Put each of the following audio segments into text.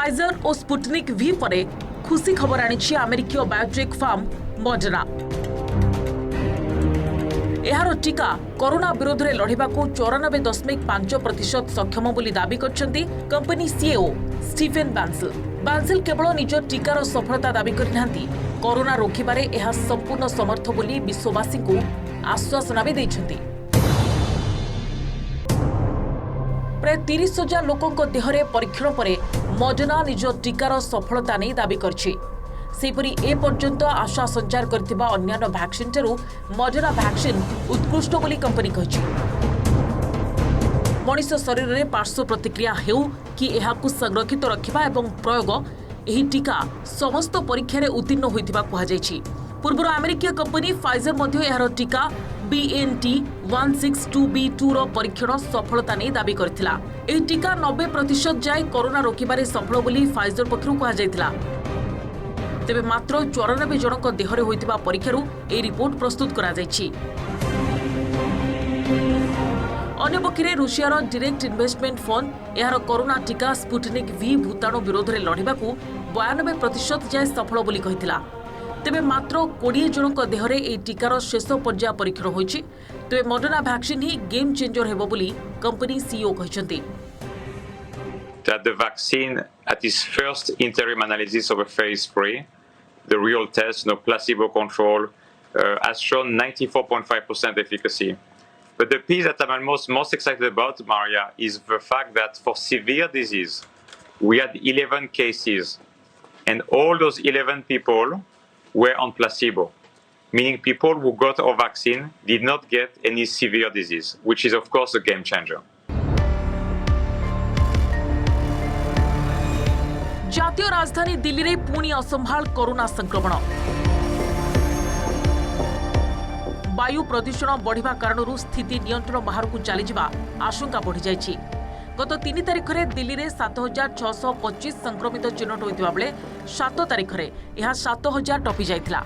Pfizer और Sputnik V पर खुशी खबर आनी अमेरिकीय बायोटेक फार्म मॉडर्ना। यार टीका कोरोना विरोध में लड़वा 94.5% सक्षम बोली दाबी करछंती कंपनी सीईओ स्टीफेन बांसिल। बांसिल केवल निज टीकार सफलता दाबी करनांती, कोरोना रोकिबारे यह संपूर्ण समर्थ बोली विश्ववासी को आश्वासन भी देछंती। प्राय 30,000 लोकों देहरे परीक्षण पर मॉडर्ना निज टीकार सफलता नहीं दाबी करछि। सेपरी ए पर्यंत आशा संचार करथिबा अन्यान्य वैक्सीन ठरू मॉडर्ना वैक्सीन उत्कृष्ट बोली कंपनी कहिछि। मनुष्य शरीर में पार्श्व प्रतिक्रिया हेउ कि एहाकु संरक्षित रखिबा एवं प्रयोग एही टीका समस्त परीक्षा रे उत्तीर्ण होइतिबा कुहा जायछि। पूर्व अमेरिकीय कंपनी फाइजर मध्य यार टीका BNT162b2 रो परीक्षण सफलता नहीं दाबी करथिला। एही टीका 90% जाय कोरोना रोकिबारे सफल बोली फाइजर पक्षरु कुहा जायतिला। तेबे मात्र 94 जनक देहरे होइतिबा परीक्षारु ए रिपोर्ट प्रस्तुत करा जायछि। अन्य पक्षरे रूसियार डायरेक्ट इन्वेस्टमेंट फंड यार कोरोना टीका स्पुटनिक V भूताणु विरोध में लड़वा 92% जाय सफल बोली कहितिला। तेबे मात्र 20 जनक देहरे ए टीकार शेष पर्याय परीक्षण होइछि। तेबे मॉडर्ना वैक्सीन ही गेम चेंजर हेबो बोली कंपनी सीईओ कहिसंती। That the vaccine, at its first interim analysis of a phase 3, the real test, no placebo control, has shown 94.5% efficacy. But the piece that I'm most excited about, Maria, is the fact that for severe disease, we had 11 cases, and all those 11 people were on placebo, meaning people who got our vaccine did not get any severe disease, which is, of course, a game changer. जातीय राजधानी दिल्ली रे पुणी असंभाल corona संक्रमण। वायु प्रदूषण बढ़िबा कारणरू स्थिति नियंत्रण बाहर को चली जिबा आशंका बढ़ी जायछि। गत 3 तारिख रे दिल्ली रे 7625 संक्रमित चिन्हट होइतिबा बेले 7 तारिख रे यह 7000 टपी जायतिला।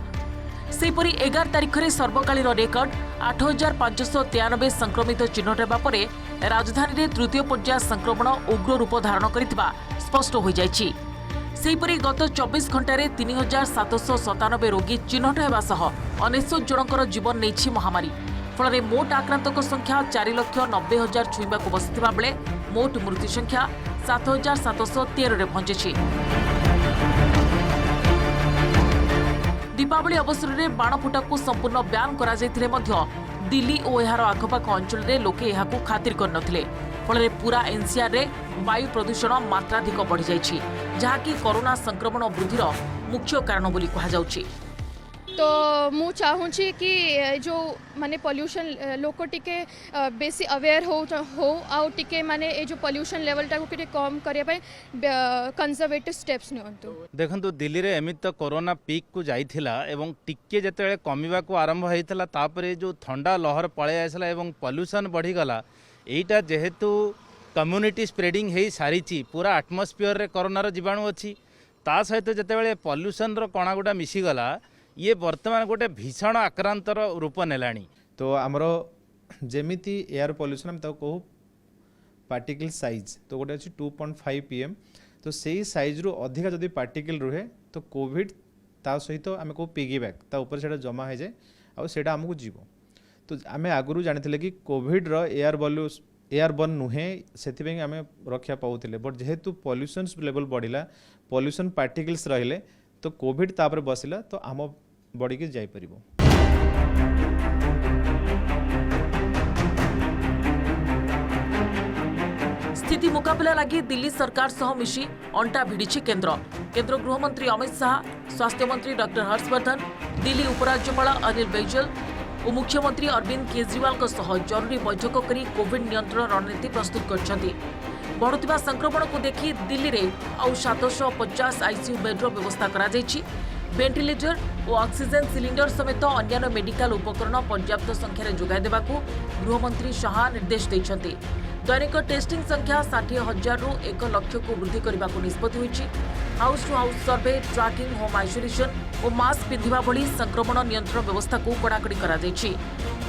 सेपरी 11 तारिख रे सर्वकालीन रेकर्ड 8593 संक्रमित चिन्हट हेबा परे राजधानी रे तृतीय पर्याय संक्रमण उग्र रूप धारण करितिबा स्पष्ट होई जायछि। सेहीपरि गत 24 घंटे 3797 रोगी चिन्हट होगा सह 19 जनकर जीवन नहीं महामारी। फल मोट आक्रांतक संख्या 4,90,000 छुईवा को बसिथिबा बेले मोट मृत्यु संख्या 7,713 रे पहुंची। दीपावली अवसर में बाण फुटा को संपूर्ण ब्यान करा जायथिले मध्य दिल्ली और यार आखपाख अंचल में लोके यहाकू खातिर करनथिले। फल पूरा एनसीआर रे वायु प्रदूषण मात्राधिक बढ़ी जाइछि, जहाँकि कोरोना संक्रमण वृद्धिर मुख्य कारण बोली कहा जाउछि। तो मु चाहूँगी कि जो माने पोल्यूशन लोक टिके बेसी अवेयर हो आउ टिके माने ए जो पोल्यूशन लेवल टाको किटे कम करिया पय कंजर्वेटिव स्टेप्स नियंतु। देखंतु दिल्ली रे एमित तो कोरोना पीक को जाइथिला एवं टिके जते कमिबा को आरंभ होइथिला तापरे जो ठंडा लहर पळे आइसला एवं पोल्यूशन बढ़ी गला। एटा जेहेतु कम्युनिटी स्प्रेडिंग हे सारीची पूरा एटमॉस्फेयर रे कोरोनार जीवाणु अछि, ता सहित जते पोल्यूशन रो कणा गुडा मिसी गला ये वर्तमान गोटे भीषण आक्रांतर रूप नेलाणी। तो आमर जेमिति एयर पोल्यूशन हम कहू पार्टिकल साइज तो गोटे अच्छी 2.5 pm, तो सही साइज रु अधिका जदि पार्टिकल रुहे तो कोविड ता सहित आम कहू पिगी बैक ता ऊपर से जमा हो जाए और सेटा आमको जीव। तो आम आगु जानी कि कोविड एयरबर्न नुहे से आम रक्षा पाऊले, बट जेहेतु पोल्यूशन लेवल बढ़ला पोल्यूशन पार्टिकल्स रहिले तो कोविड तापर बसिला तो आम बॉडी के जाई परिबो। स्थिति मुकाबला लगी दिल्ली सरकार सह मिशी अंटा भिड़ी केंद्र गृहमंत्री अमित शाह, स्वास्थ्य मंत्री डॉक्टर हर्षवर्धन, दिल्ली उपराज्यपाल अनिल बैजल और मुख्यमंत्री अरविंद केजरीवाल सह जरूरी बैठक कर कोविड नियंत्रण रणनीति प्रस्तुत करछंती। बढ़ुवा संक्रमण को देखी दिल्ली रे आउ 750 आईसीयू बेड्र व्यवस्था करा जायछि। वेंटिलेटर और ऑक्सीजन सिलिंडर समेत अन्य मेडिकल उपकरण पर्याप्त संख्यार जोगाई देबाकू गृहमंत्री शाह निर्देश दैछंती। दैनिक टेस्टिंग संख्या 60,000 रु 1 लाख को वृद्धि करने को निष्पत्ति होइछि। House to house survey, tracking, home isolation और मास्क पिंधिबा भली संक्रमण नियंत्रण व्यवस्था को कड़ाकड़ी करा जायछि।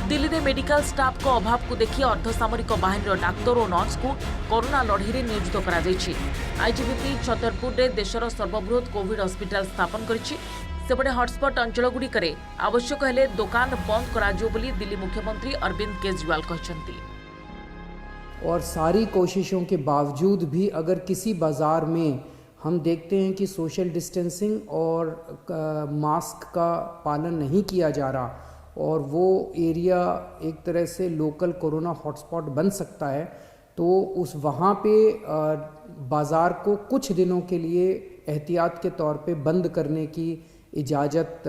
दिल्ली में मेडिकल स्टाफ को अभाव को देखि अर्धसामरिक बाहिनी डाक्तर और नर्स को कोरोना लड़ाई में नियोजित करा जायछि। आईटीबीपी छतरपुर रे देशर सर्वबृहत कोविड हॉस्पिटल स्थापन करिछि। सेपटे हॉटस्पॉट अंचलगुड़िकरे आवश्यक हेले दुकान बंद कराजियो बोली दिल्ली मुख्यमंत्री अरविंद केजरीवाल कहछन्ती। और सारी कोशिशों के बावजूद भी अगर किसी बाज़ार में हम देखते हैं कि सोशल डिस्टेंसिंग और मास्क का पालन नहीं किया जा रहा और वो एरिया एक तरह से लोकल कोरोना हॉटस्पॉट बन सकता है, तो उस वहाँ पे बाज़ार को कुछ दिनों के लिए एहतियात के तौर पे बंद करने की इजाज़त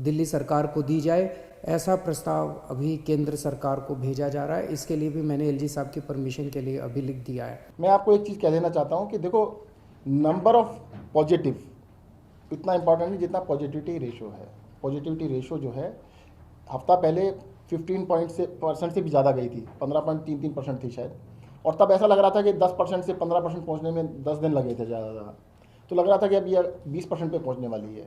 दिल्ली सरकार को दी जाए। ऐसा प्रस्ताव अभी केंद्र सरकार को भेजा जा रहा है। इसके लिए भी मैंने एलजी साहब की परमिशन के लिए अभी लिख दिया है। मैं आपको एक चीज़ कह देना चाहता हूँ कि देखो, नंबर ऑफ पॉजिटिव इतना इम्पॉर्टेंट नहीं जितना पॉजिटिविटी रेशो है। पॉजिटिविटी रेशो जो है हफ्ता पहले 15% से भी ज़्यादा गई थी, 15.33% थी शायद, और तब ऐसा लग रहा था कि 10% से 15% पहुँचने में 10 दिन लगे थे ज़्यादा, तो लग रहा था कि अब ये 20% पे पहुँचने वाली है।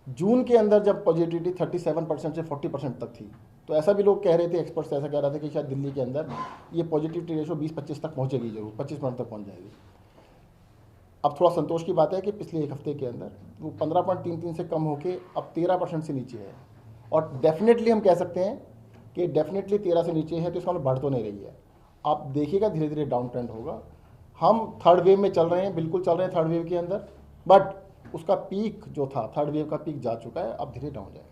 जून के अंदर जब पॉजिटिविटी 37% से 40% तक थी, तो ऐसा भी लोग कह रहे थे, एक्सपर्ट्स ऐसा कह रहे थे कि शायद दिल्ली के अंदर ये पॉजिटिविटी रेशो 20-25 तक पहुँचेगी, जरूर 25% तक पहुँच जाएगी। अब थोड़ा संतोष की बात है कि पिछले एक हफ्ते के अंदर वो 15.33 से कम होके अब 13% से नीचे है, और डेफिनेटली हम कह सकते हैं कि डेफिनेटली 13 से नीचे है, तो इसका मतलब बढ़ तो नहीं रही है। आप देखिएगा धीरे धीरे डाउन ट्रेंड होगा। हम थर्ड वेव में चल रहे हैं, बिल्कुल चल रहे हैं थर्ड वेव के अंदर, बट उसका पीक जो था, थर्ड वेव का पीक जा चुका है, अब धीरे डाउन जाएगा।